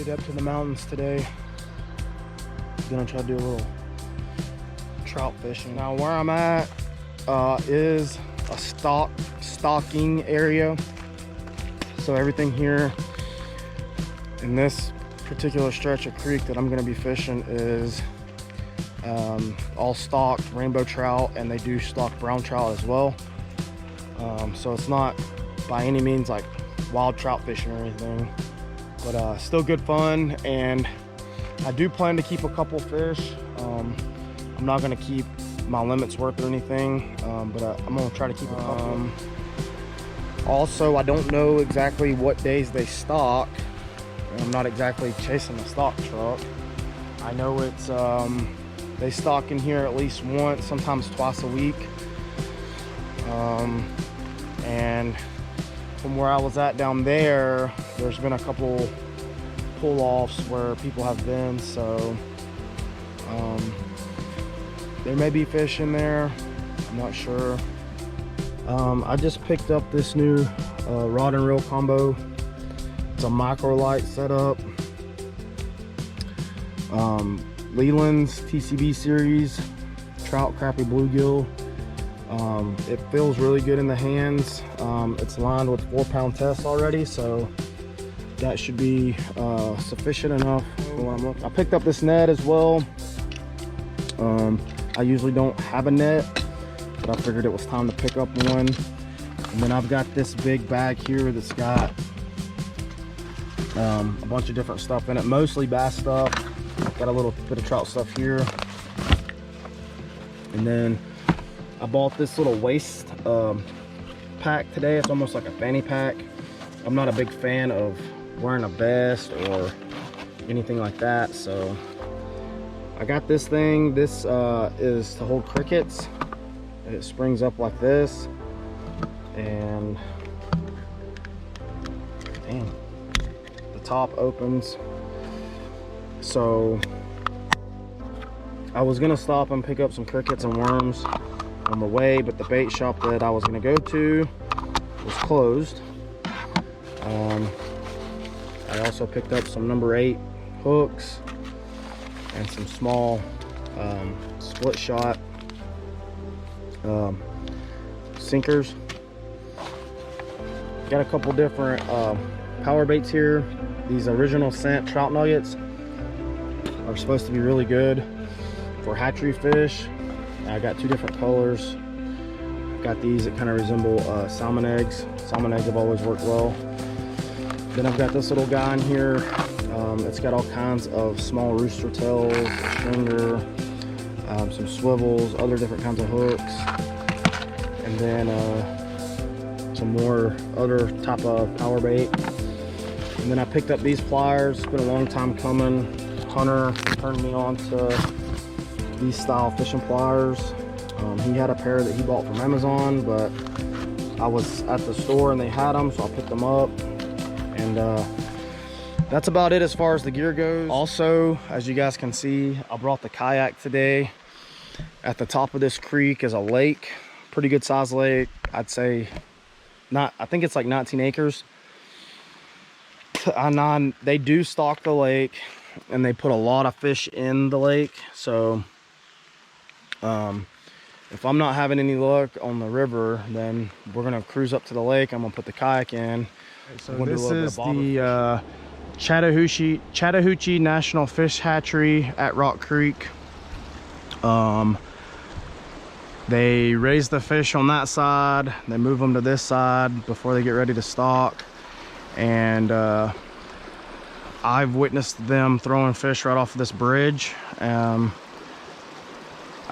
Made it up to the mountains today. Gonna try to do a little trout fishing. Now where I'm at is a stocking area. So everything here in this particular stretch of creek that I'm gonna be fishing is all stocked rainbow trout, and they do stock brown trout as well. So it's not by any means like wild trout fishing or anything, but still good fun. And I do plan to keep a couple fish. I'm not gonna keep my limits worth or anything, but I'm gonna try to keep a couple. Also, I don't know exactly what days they stock. I'm not exactly chasing the stock truck. I know it's they stock in here at least once, sometimes twice a week. And from where I was at down there, there's been a couple pull-offs where people have been, so there may be fish in there. I'm not sure. I just picked up this new rod and reel combo. It's a micro light setup. Leland's TCB series trout crappie bluegill. It feels really good in the hands. It's lined with 4-pound test already, so that should be sufficient enough for what I'm looking. I picked up this net as well. I usually don't have a net, but I figured it was time to pick up one. And then I've got this big bag here that's got a bunch of different stuff in it, mostly bass stuff. Got a little bit of trout stuff here. And then I bought this little waist pack today. It's almost like a fanny pack. I'm not a big fan of wearing a vest or anything like that, so I got this thing. This is to hold crickets. It springs up like this, and damn, the top opens. So I was gonna stop and pick up some crickets and worms on the way, but the bait shop that I was gonna go to was closed. I also picked up some number 8 hooks and some small split shot sinkers. Got a couple different power baits here. These original scent trout nuggets are supposed to be really good for hatchery fish. I got 2 different colors. Got these that kind of resemble salmon eggs. Salmon eggs have always worked well. Then I've got this little guy in here. It's got all kinds of small rooster tails, stringer, some swivels, other different kinds of hooks, and then some more other type of power bait. And then I picked up these pliers. It's been a long time coming. Hunter turned me on to these style fishing pliers. He had a pair that he bought from Amazon, but I was at the store and they had them, so I picked them up. And that's about it as far as the gear goes. Also, as you guys can see, I brought the kayak today. At the top of this creek is a lake, pretty good sized lake. I'd say I think it's like 19 acres. They do stock the lake and they put a lot of fish in the lake. So if I'm not having any luck on the river, then we're gonna cruise up to the lake. I'm gonna put the kayak in. So this is the Chattahoochee National Fish Hatchery at Rock Creek. They raise the fish on that side, they move them to this side before they get ready to stock. And I've witnessed them throwing fish right off of this bridge. I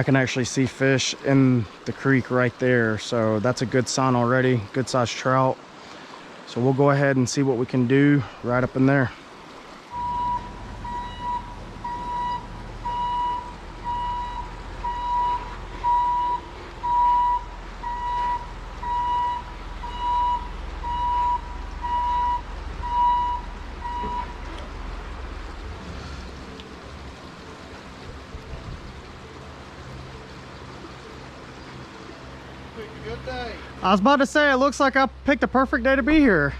can actually see fish in the creek right there, so that's a good sign already. Good sized trout. So we'll go ahead and see what we can do right up in there. Good day. I was about to say, it looks like I picked a perfect day to be here.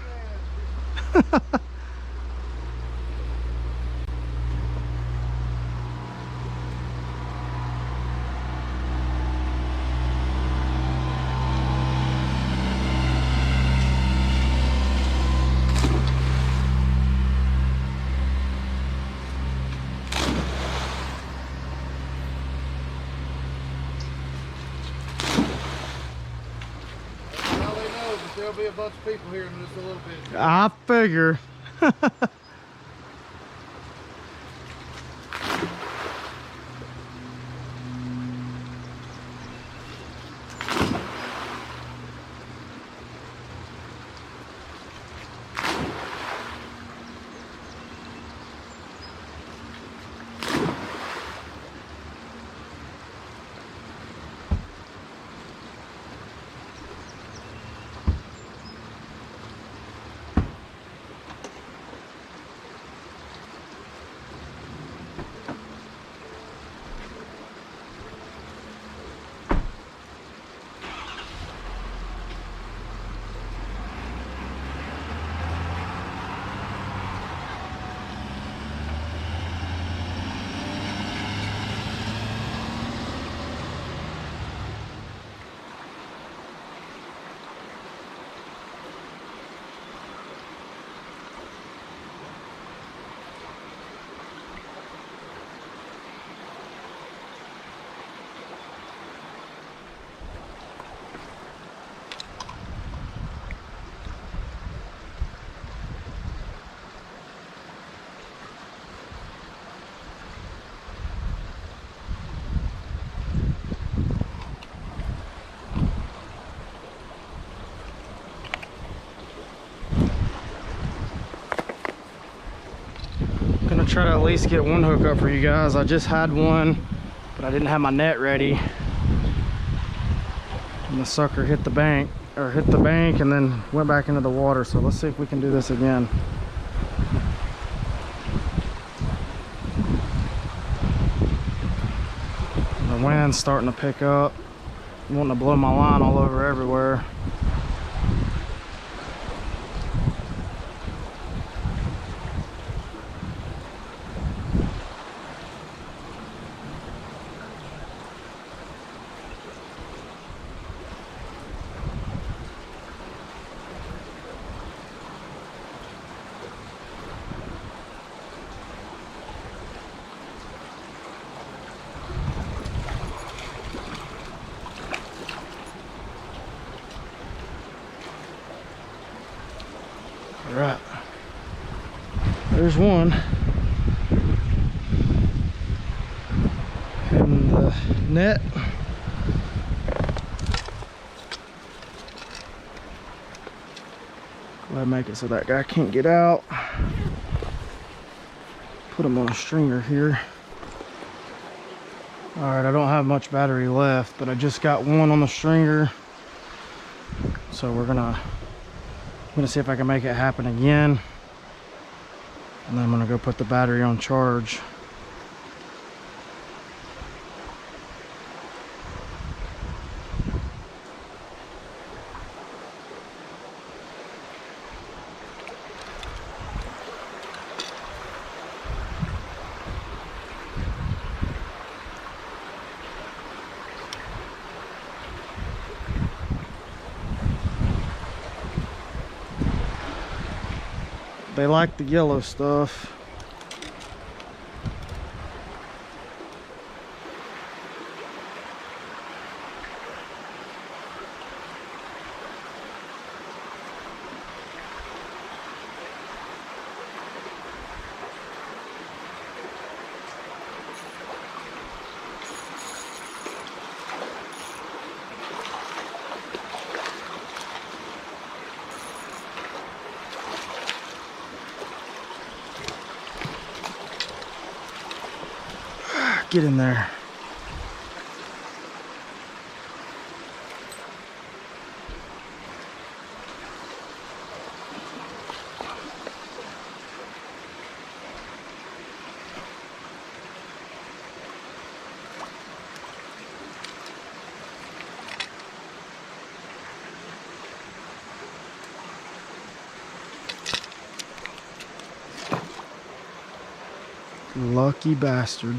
there'll be a bunch of people here in just a little bit. I figure. Gonna try to at least get one hook up for you guys. I just had one, but I didn't have my net ready. And the sucker hit the bank and then went back into the water. So let's see if we can do this again. The wind's starting to pick up. I'm wanting to blow my line all over everywhere. All right, there's one. And the net. Go ahead and make it so that guy can't get out. Put him on a stringer here. All right, I don't have much battery left, but I just got one on the stringer. So I'm gonna see if I can make it happen again. And then I'm gonna go put the battery on charge. They like the yellow stuff. Get in there. Lucky bastard.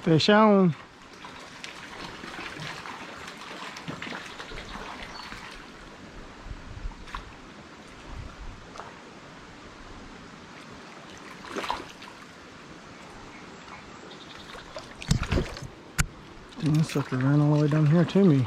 Fish on. This sucker ran all the way down here to me.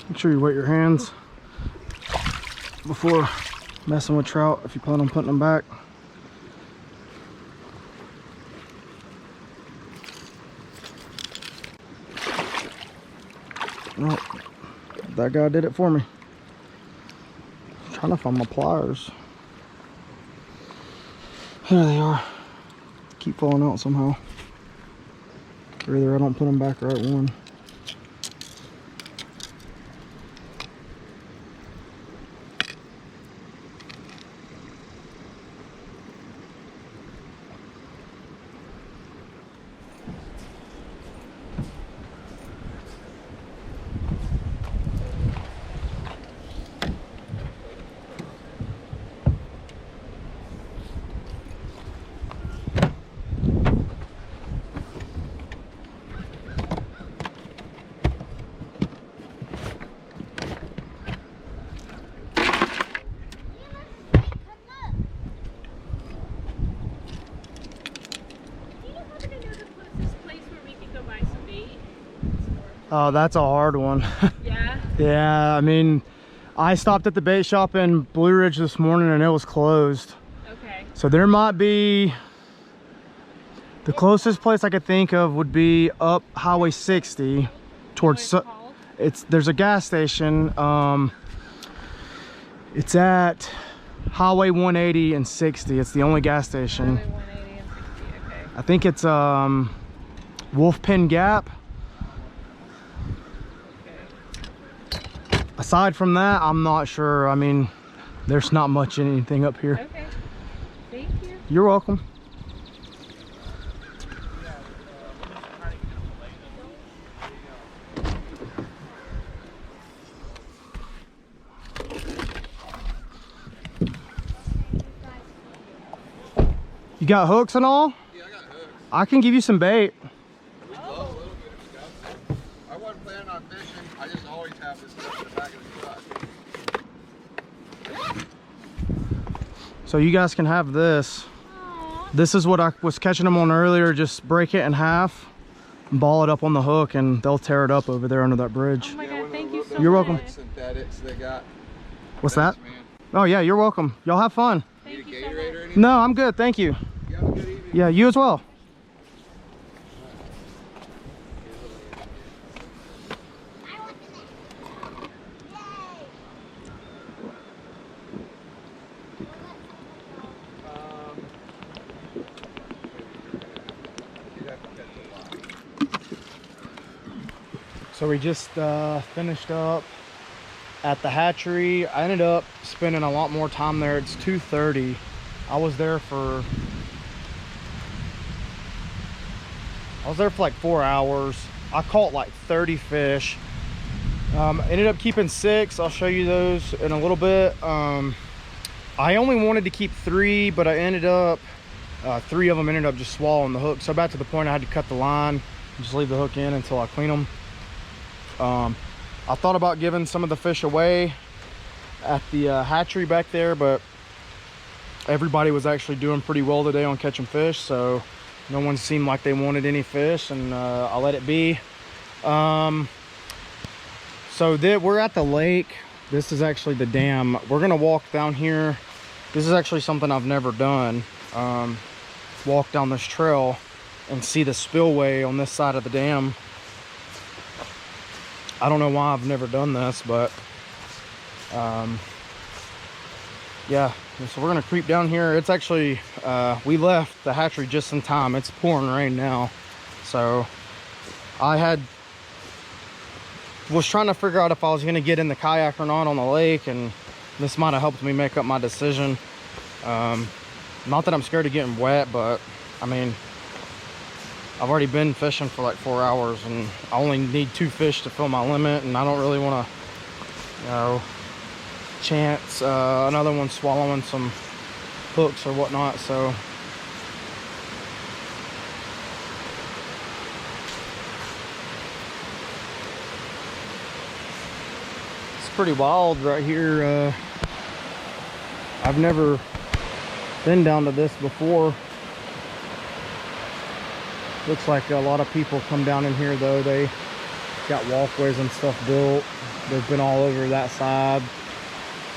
Make sure you wet your hands before messing with trout if you plan on putting them back. Well, that guy did it for me. I'm trying to find my pliers. There they are. Keep falling out somehow. Or either I don't put them back or I one. Oh, that's a hard one. Yeah? Yeah, I mean, I stopped at the bait shop in Blue Ridge this morning and it was closed. Okay. So there might be, the closest place I could think of would be up Highway 60 towards, there's a gas station. It's at Highway 180 and 60. It's the only gas station. Highway 180 and 60, okay. I think it's Wolf Pen Gap. Aside from that, I'm not sure. I mean, There's not much anything up here. Okay. Thank you. You're welcome. You got hooks and all? Yeah, I got hooks. I can give you some bait. We love a little bit of stuff. I wasn't planning on fishing. I just always have this stuff in the back of the truck. So you guys can have this. This is what I was catching them on earlier. Just break it in half, ball it up on the hook, and they'll tear it up over there under that bridge. Oh my God, thank you so much. You're welcome. Synthetics they got. What's Thanks, that? man. Oh yeah, you're welcome. Y'all have fun. Need a Thank you so Gatorade or much. anything? No, I'm good. Thank you. You have a good evening. Yeah, you as well. So we just finished up at the hatchery. I ended up spending a lot more time there. It's 2:30. I was there for like 4 hours. I caught like 30 fish. Ended up keeping 6. I'll show you those in a little bit. I only wanted to keep 3, but I ended up 3 of them ended up just swallowing the hook. So about to the point I had to cut the line, just leave the hook in until I clean them. I thought about giving some of the fish away at the hatchery back there, but everybody was actually doing pretty well today on catching fish, so no one seemed like they wanted any fish, and I let it be. So we're at the lake. This is actually the dam. We're gonna walk down here. This is actually something I've never done. Walk down this trail and see the spillway on this side of the dam. I don't know why I've never done this, but yeah, so we're gonna creep down here. It's actually we left the hatchery just in time. It's pouring rain now, so I was trying to figure out if I was gonna get in the kayak or not on the lake, and this might have helped me make up my decision. Not that I'm scared of getting wet, but I mean, I've already been fishing for like 4 hours, and I only need 2 fish to fill my limit, and I don't really want to, you know, chance another one swallowing some hooks or whatnot. So it's pretty wild right here. I've never been down to this before. Looks like a lot of people come down in here though. They got walkways and stuff built. They've been all over that side.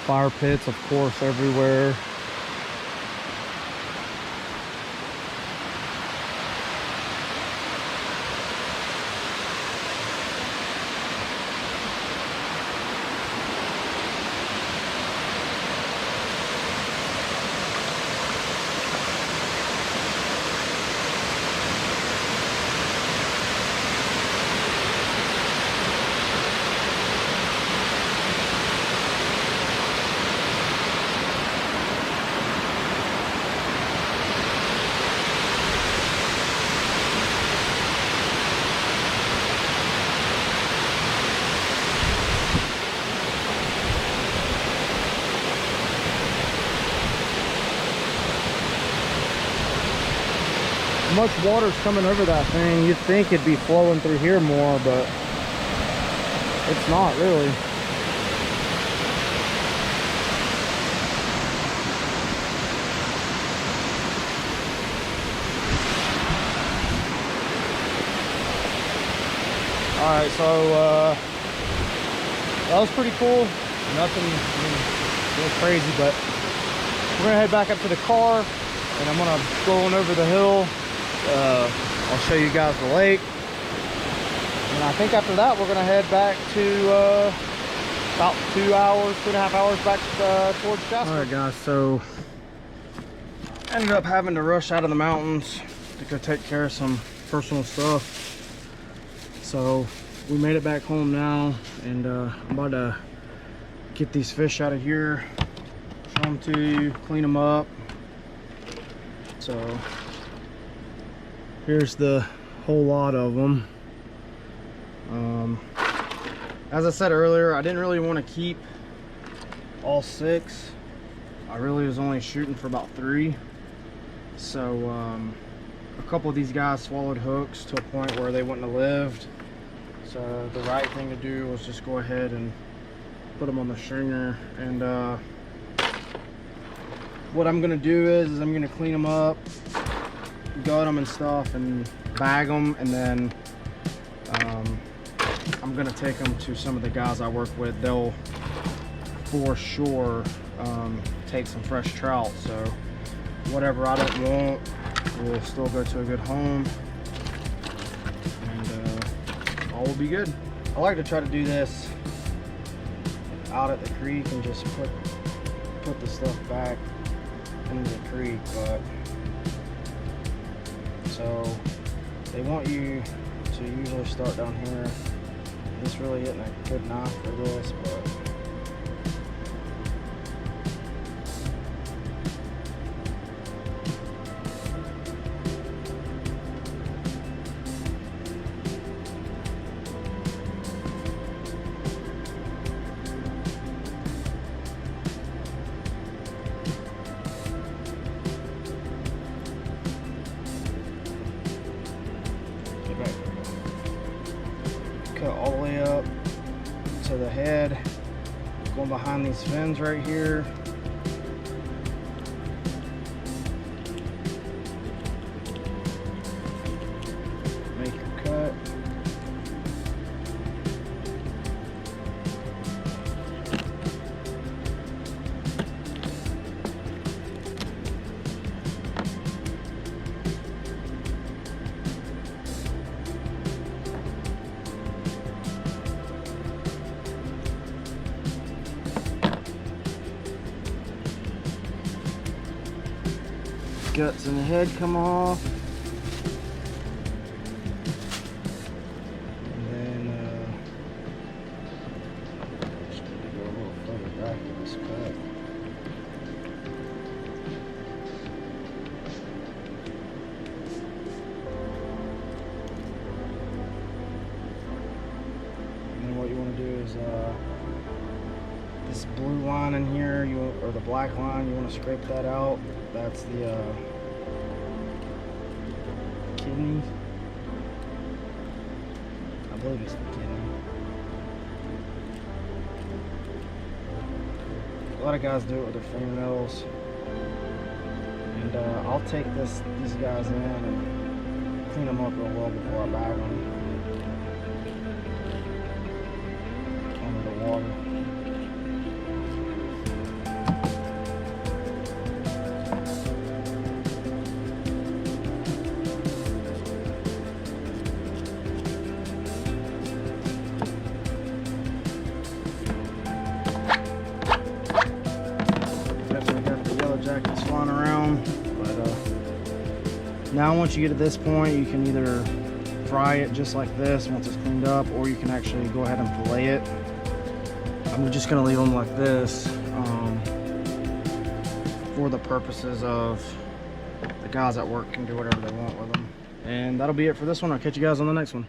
Fire pits, of course, everywhere. Much water's coming over that thing. You'd think it'd be flowing through here more, but it's not really. All right, so that was pretty cool. Nothing, I mean, real crazy, but we're gonna head back up to the car, and I'm gonna go on over the hill. I'll show you guys the lake, and I think after that we're gonna head back to about 2.5 hours back towards Jasper. All right guys, so ended up having to rush out of the mountains to go take care of some personal stuff, so we made it back home now, and I'm about to get these fish out of here, show them to you, clean them up. So here's the whole lot of them. As I said earlier, I didn't really want to keep all 6. I really was only shooting for about 3. So a couple of these guys swallowed hooks to a point where they wouldn't have lived. So the right thing to do was just go ahead and put them on the stringer. And what I'm gonna do is I'm gonna clean them up, gut them and stuff, and bag them, and then I'm gonna take them to some of the guys I work with. They'll for sure take some fresh trout. So whatever I don't want will still go to a good home, and all will be good. I like to try to do this out at the creek and just put the stuff back into the creek. But so they want you to usually start down here. This really isn't a good knot for this, but cut all the way up to the head, going behind these fins right here. Make your cut. Guts and the head come off, and then just need to go a little further back in this cut. And then what you want to do is this blue line in here, or the black line, you want to scrape that out. That's the kidney. I believe it's the kidney. A lot of guys do it with their fingernails. And I'll take these guys in and clean them up real well before I bag them under the water. Jackets flying around, but now once you get to this point, you can either fry it just like this once it's cleaned up, or you can actually go ahead and fillet it. I'm just going to leave them like this for the purposes of the guys at work can do whatever they want with them. And that'll be it for this one. I'll catch you guys on the next one.